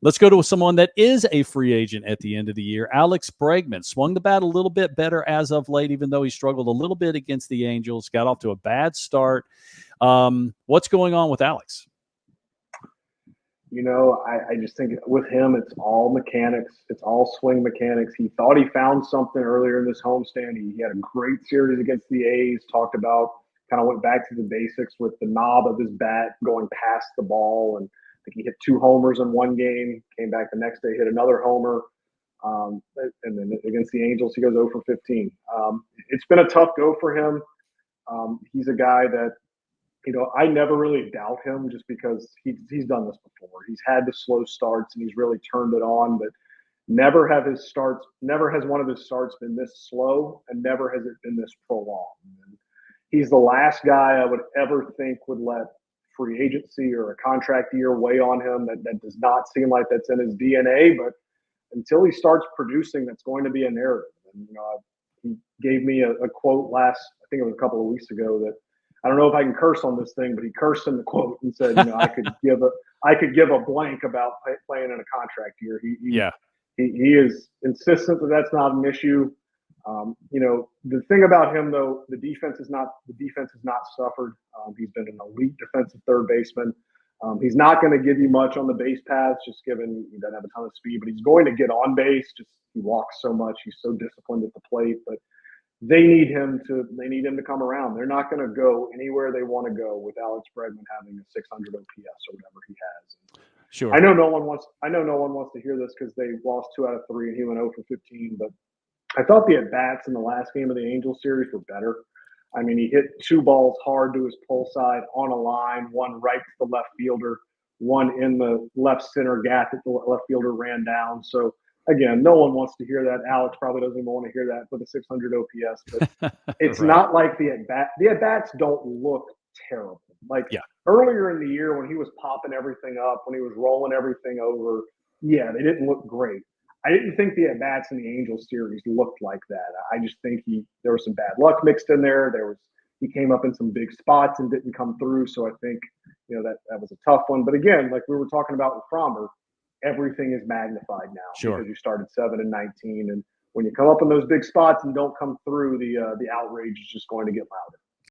Let's go to someone that is a free agent at the end of the year. Alex Bregman swung the bat a little bit better as of late, even though he struggled a little bit against the Angels, got off to a bad start. What's going on with Alex? I just think with him, it's all mechanics. It's all swing mechanics. He thought he found something earlier in this homestand. He had a great series against the A's, talked about, kind of went back to the basics with the knob of his bat going past the ball. And I think he hit 2 homers in one game, came back the next day, hit another homer. And then against the Angels, he goes 0 for 15. It's been a tough go for him. He's a guy that, I never really doubt him just because he's done this before. He's had the slow starts and he's really turned it on, but never has one of his starts been this slow, and never has it been this prolonged. And he's the last guy I would ever think would let free agency or a contract year weigh on him. That does not seem like that's in his DNA, but until he starts producing, that's going to be a narrative. And he gave me a quote I think it was a couple of weeks ago, that I don't know if I can curse on this thing, but he cursed in the quote and said, I could give a blank about playing in a contract year. He is insistent that that's not an issue. The thing about him though, the defense has not suffered. He's been an elite defensive third baseman. He's not going to give you much on the base paths, just given he doesn't have a ton of speed, but he's going to get on base. Just he walks so much. He's so disciplined at the plate, but they need him to come around. They're not going to go anywhere they want to go with Alex Bregman having a 600 OPS or whatever he has. Sure. I know no one wants to hear this because they lost 2 out of 3 and he went 0 for 15. But I thought the at bats in the last game of the Angels series were better. I mean, he hit 2 balls hard to his pull side on a line, one right to the left fielder, one in the left center gap that the left fielder ran down. So again, no one wants to hear that. Alex probably doesn't even want to hear that with a 600 OPS, but it's right. Not like the at-bats don't look terrible. Earlier in the year when he was popping everything up, when he was rolling everything over, they didn't look great. I didn't think the at-bats in the Angels series looked like that. I just think there was some bad luck mixed in there. He came up in some big spots and didn't come through. So I think, that was a tough one. But again, like we were talking about with Fromber, everything is magnified now because you started 7 and 19. And when you come up in those big spots and don't come through, the outrage is just going to get louder.